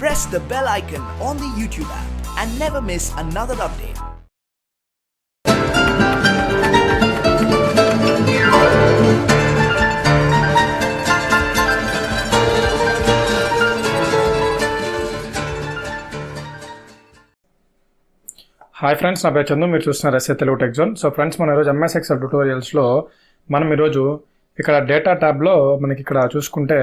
press the bell icon on the YouTube app and never miss another update. Hi friends, నా పేరు చందు. మీరు చూస్తున్నారు SA Telugu tech zone. So friends, మన ఈరోజు MS Excel ట్యూటోరియల్స్లో మనం ఈరోజు ఇక్కడ డేటా ట్యాబ్లో మనకి ఇక్కడ చూసుకుంటే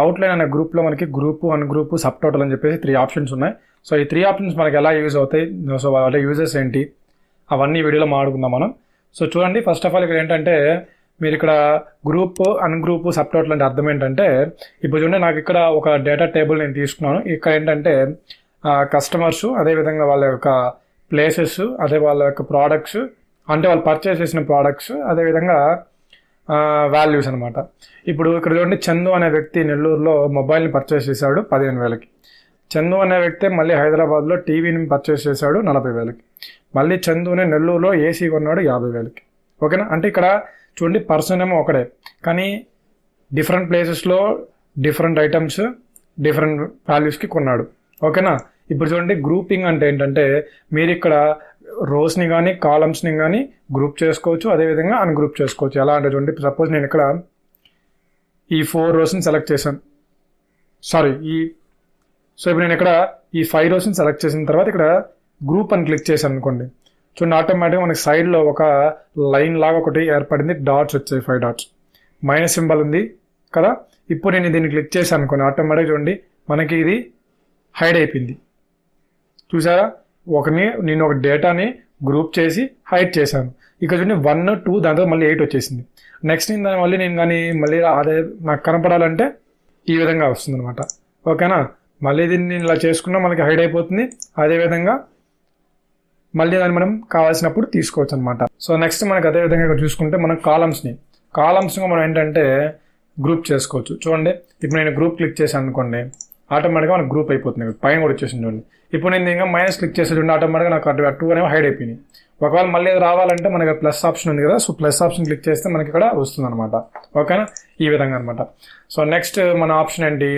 అవుట్లైన్ అనే గ్రూప్లో మనకి గ్రూపు, అన్గ్రూపు, సబ్ టోటల్ అని చెప్పేసి 3 ఆప్షన్స్ ఉన్నాయి. సో ఈ 3 ఆప్షన్స్ మనకి ఎలా యూజ్ అవుతాయి, సో వాళ్ళ యూజెస్ ఏంటి, అవన్నీ వీడియోలో మాట్లాడుకుందాం మనం. సో చూడండి, ఫస్ట్ ఆఫ్ ఆల్ ఇక్కడ ఏంటంటే మీరు ఇక్కడ గ్రూప్, అన్గ్రూపు, సబ్ టోటల్ అంటే అర్థం ఏంటంటే, ఇప్పుడు చూడండి నాకు ఇక్కడ ఒక డేటా టేబుల్ నేను తీసుకున్నాను. ఇక్కడ ఏంటంటే కస్టమర్స్, అదేవిధంగా వాళ్ళ యొక్క ప్లేసెస్, అదే వాళ్ళ యొక్క ప్రోడక్ట్స్, అంటే వాళ్ళు పర్చేస్ చేసిన ప్రోడక్ట్స్, అదేవిధంగా వాల్యూస్ అనమాట. ఇప్పుడు ఇక్కడ చూడండి, చందు అనే వ్యక్తి నెల్లూరులో మొబైల్ని పర్చేస్ చేశాడు 15,000కి. చందు అనే వ్యక్తి మళ్ళీ హైదరాబాద్లో టీవీని పర్చేస్ చేశాడు 40,000కి. మళ్ళీ చందునే నెల్లూరులో ఏసీ కొన్నాడు 50,000కి. ఓకేనా? అంటే ఇక్కడ చూడండి, పర్సన్ ఏమో ఒకడే, కానీ డిఫరెంట్ ప్లేసెస్లో డిఫరెంట్ ఐటమ్స్ డిఫరెంట్ వాల్యూస్కి కొన్నాడు. ఓకేనా? ఇప్పుడు చూడండి, గ్రూపింగ్ అంటే ఏంటంటే మీరు ఇక్కడ రోస్ని కానీ కాలమ్స్ని కానీ గ్రూప్ చేసుకోవచ్చు, అదేవిధంగా అన్గ్రూప్ చేసుకోవచ్చు. ఎలా అంటే చూడండి, సపోజ్ నేను ఇక్కడ ఈ 4 రోస్ని సెలెక్ట్ చేశాను, సో ఇప్పుడు నేను ఇక్కడ ఈ 5 రోస్ని సెలెక్ట్ చేసిన తర్వాత ఇక్కడ గ్రూప్ అని క్లిక్ చేశాను అనుకోండి. చూడండి, ఆటోమేటిక్గా మనకి సైడ్లో ఒక లైన్ లాగా ఒకటి ఏర్పడింది, డాట్స్ వచ్చాయి, 5 డాట్స్, మైనస్ సింబల్ ఉంది కదా. ఇప్పుడు నేను దీన్ని క్లిక్ చేశాను అనుకోండి, ఆటోమేటిక్గా చూడండి మనకి ఇది హైడ్ అయిపోయింది. చూసారా? నేను ఒక డేటాని గ్రూప్ చేసి హైడ్ చేశాను. ఇక్కడ చూడండి 1, 2, దాంతో మళ్ళీ 8 వచ్చేసింది. నెక్స్ట్ నేను మళ్ళీ అదే నాకు కనపడాలంటే ఈ విధంగా వస్తుంది అనమాట. ఓకేనా? మళ్ళీ దీన్ని ఇలా చేసుకున్నా మనకి హైడ్ అయిపోతుంది. అదేవిధంగా మళ్ళీ దాన్ని మనం కావాల్సినప్పుడు తీసుకోవచ్చు అనమాట. సో నెక్స్ట్ మనకి అదేవిధంగా ఇక్కడ చూసుకుంటే మనం కాలమ్స్గా మనం ఏంటంటే గ్రూప్ చేసుకోవచ్చు. చూడండి, ఇప్పుడు నేను గ్రూప్ క్లిక్ చేశాను అనుకోండి, ఆటోమేటిక్గా మనకు గ్రూప్ అయిపోతుంది. పైన కూడా వచ్చేసింది చూడండి. ఇప్పుడు నేను ఇంకా మైనస్ క్లిక్ చేసి చూడండి, ఆటోమేటిక్గా నాకు 2 అనేవి హైడ్ అయిపోయినాయి. ఒకవేళ మళ్ళీ అది రావాలంటే మనకి ప్లస్ ఆప్షన్ ఉంది కదా, సో ప్లస్ ఆప్షన్ క్లిక్ చేస్తే మనకి ఇక్కడ వస్తుంది అనమాట. ఓకేనా? ఈ విధంగా అనమాట. సో నెక్స్ట్ మన ఆప్షన్ ఏంటి,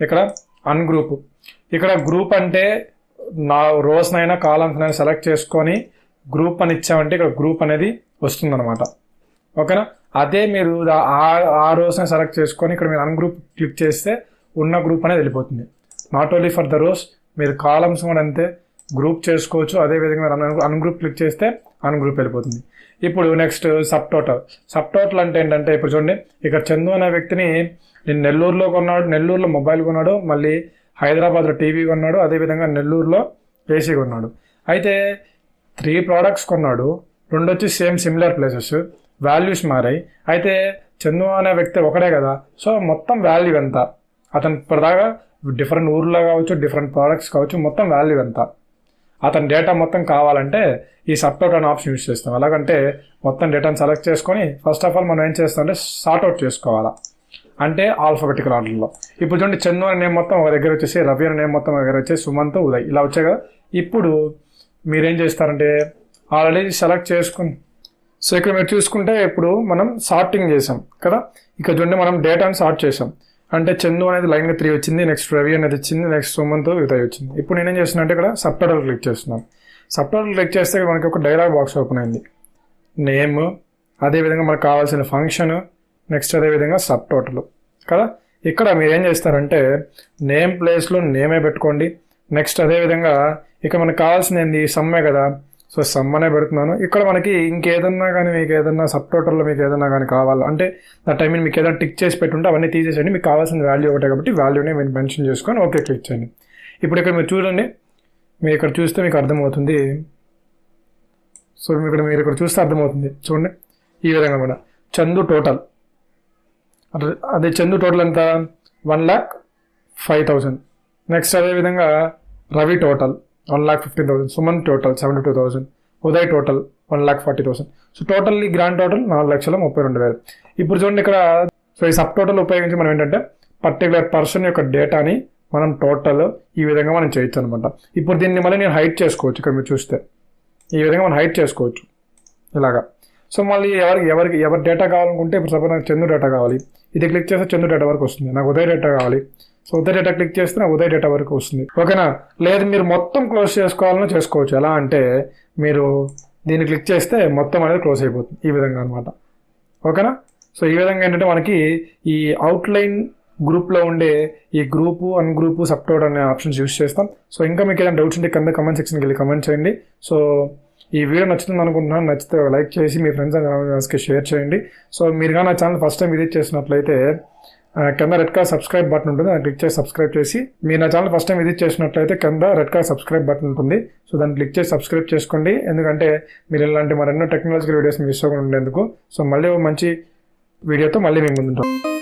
ఇక్కడ అన్గ్రూప్. ఇక్కడ గ్రూప్ అంటే నా రోస్నైనా కాలమ్స్నైనా సెలెక్ట్ చేసుకొని గ్రూప్ అని ఇచ్చామంటే ఇక్కడ గ్రూప్ అనేది వస్తుంది అనమాట. ఓకేనా? అదే మీరు ఆ రోస్ని సెలెక్ట్ చేసుకొని ఇక్కడ మీరు అన్గ్రూప్ క్లిక్ చేస్తే ఉన్న గ్రూప్ అనేది వెళ్ళిపోతుంది. Not only for the rose, మీరు కాలమ్స్ కూడా అంతే గ్రూప్ చేసుకోవచ్చు. అదేవిధంగా మీరు అన్గ్రూప్ క్లిక్ చేస్తే అన్గ్రూప్ వెళ్ళిపోతుంది. ఇప్పుడు నెక్స్ట్ సబ్ టోటల్ అంటే ఏంటంటే, ఇప్పుడు చూడండి, ఇక్కడ చందు అనే వ్యక్తిని నేను నెల్లూరులో కొన్నాడు, నెల్లూరులో మొబైల్ కొన్నాడు, మళ్ళీ హైదరాబాద్లో టీవీ కొన్నాడు, అదేవిధంగా నెల్లూరులో ఏసీ కొన్నాడు. అయితే 3 ప్రోడక్ట్స్ కొన్నాడు, 2 వచ్చి సిమిలర్ ప్లేసెస్, వాల్యూస్ మారాయి. అయితే చందు అనే వ్యక్తి ఒకడే కదా, సో మొత్తం వాల్యూ ఎంత, అతను ఇప్పటిదాకా డిఫరెంట్ ఊర్లో కావచ్చు, డిఫరెంట్ ప్రోడక్ట్స్ కావచ్చు, మొత్తం వాల్యూ ఎంత, అతని డేటా మొత్తం కావాలంటే ఈ సబ్ టోటల్ అనే ఆప్షన్ యూజ్ చేస్తాం. ఎలాగంటే మొత్తం డేటాను సెలెక్ట్ చేసుకొని ఫస్ట్ ఆఫ్ ఆల్ మనం ఏం చేస్తామంటే సార్ట్అవుట్ చేసుకోవాలా, అంటే ఆల్ఫాబెటికల్ ఆర్డర్లో. ఇప్పుడు చూడండి, చందు అనే నేమ్ మొత్తం ఒక దగ్గర వచ్చేసి, రవి అనే నేమ్ మొత్తం ఒక దగ్గర వచ్చేసి, సుమంత్, ఉదయ్ ఇలా వచ్చాయి కదా. ఇప్పుడు మీరేం చేస్తారంటే ఆల్రెడీ సెలెక్ట్ చేసుకుని, సో ఇక్కడ మీరు చూసుకుంటే ఇప్పుడు మనం సార్టింగ్ చేసాం కదా. ఇక్కడ చూడండి, మనం డేటాను సార్ట్ చేసాం. అంటే చందు అనేది లైన్గా 3 వచ్చింది, నెక్స్ట్ రవి అనేది వచ్చింది, నెక్స్ట్ సుమంత్, ఉదయ్ వచ్చింది. ఇప్పుడు నేనేం చేస్తున్నా అంటే ఇక్కడ సబ్ టోటల్ క్లిక్ చేస్తున్నాను. సబ్ టోటల్ క్లిక్ చేస్తే మనకి ఒక డైలాగ్ బాక్స్ ఓపెన్ అయింది, నేమ్, అదేవిధంగా మనకు కావాల్సిన ఫంక్షన్, నెక్స్ట్ అదేవిధంగా సబ్ టోటల్ కదా. ఇక్కడ మీరు ఏం చేస్తారంటే నేమ్ ప్లేస్లో నేమే పెట్టుకోండి. నెక్స్ట్ అదేవిధంగా ఇక్కడ మనకు కావాల్సింది సమ్మే కదా, సో సమ్ అనే పెడుతున్నాను. ఇక్కడ మనకి ఇంకేదన్నా కానీ మీకు ఏదన్నా సబ్ టోటల్లో మీకు ఏదన్నా కానీ కావాలంటే దట్ ఐ మీన్ మీకు ఏదైనా టిక్ చేసి పెట్టుంటే అవన్నీ తీసేసేయండి. మీకు కావాల్సిన వాల్యూ ఒకటే కాబట్టి వాల్యూనే మీరు మెన్షన్ చేసుకొని ఓకే క్లిక్ చేయండి. ఇప్పుడు ఇక్కడ మీరు చూడండి, మీరు ఇక్కడ చూస్తే మీకు అర్థమవుతుంది. సో మీరు ఇక్కడ చూస్తే అర్థమవుతుంది. చూడండి, ఈ విధంగా కూడా చందు టోటల్, అదే చందు టోటల్ ఎంత 1,05,000. నెక్స్ట్ అదేవిధంగా Ravi total 1,15,000, Suman total 72,000, Uday total 1,40,000. So total ఈ గ్రాండ్ టోటల్ 4,32,000. ఇప్పుడు చూడండి ఇక్కడ, సో ఈ సబ్ టోటల్ ఉపయోగించి మనం ఏంటంటే పర్టికులర్ పర్సన్ యొక్క డేటాని మనం టోటల్ ఈ విధంగా మనం చేయొచ్చు అనమాట. ఇప్పుడు దీన్ని మళ్ళీ నేను హైడ్ చేసుకోవచ్చు. ఇక్కడ మీరు చూస్తే ఈ విధంగా మనం హైడ్ చేసుకోవచ్చు ఇలాగా. సో మళ్ళీ ఎవరి డేటా కావాలనుకుంటే, ఇప్పుడు సపోజ్ నాకు చందు డేటా కావాలి, ఇది క్లిక్ చేస్తే చందు డేటా వరకు వస్తుంది. నాకు ఉదయ్ డేటా కావాలి, సో ఉదయ్ డేటా క్లిక్ చేస్తే నా ఉదయ్ డేటా వరకు వస్తుంది. ఓకేనా? లేదు మీరు మొత్తం క్లోజ్ చేసుకోవాలన్నా చేసుకోవచ్చు. ఎలా అంటే మీరు దీన్ని క్లిక్ చేస్తే మొత్తం అనేది క్లోజ్ అయిపోతుంది ఈ విధంగా అనమాట. ఓకేనా? సో ఈ విధంగా ఏంటంటే మనకి ఈ అవుట్లైన్ గ్రూప్లో ఉండే ఈ గ్రూపు అన్గ్రూపు సబ్టోటల్ అనే ఆప్షన్స్ యూస్ చేస్తాం. సో ఇంకా మీకు ఏదైనా డౌట్స్ ఉంటే కింద కమెంట్ సెక్షన్కి వెళ్ళి కమెంట్ చేయండి. సో ఈ వీడియో నచ్చుతుంది అనుకుంటున్నాను. నచ్చితే లైక్ చేసి మీ ఫ్రెండ్స్ అండ్ ఫ్యామిలీస్కి షేర్ చేయండి. సో మీరు కానీ నా ఛానల్ ఫస్ట్ టైం విజిట్ చేసినట్లయితే కింద రెడ్ కలర్ సబ్స్క్రైబ్ బటన్ ఉంటుంది, దాన్ని క్లిక్ చేసి సబ్స్క్రైబ్ చేసి, మీరు నా ఛానల్ ఫస్ట్ టైం విజిట్ చేసినట్లయితే కింద రెడ్ కలర్ సబ్స్క్రైబ్ బటన్ ఉంటుంది. సో దాన్ని క్లిక్ చేసి సబ్స్క్రైబ్ చేసుకోండి. ఎందుకంటే మీరు ఇలాంటి మరెన్నో టెక్నాలజికల్ వీడియోస్ మిస్ అవ్వకుండా ఉండేందుకు. సో మళ్ళీ మంచి వీడియోతో మళ్ళీ మేము ముందుంటాం.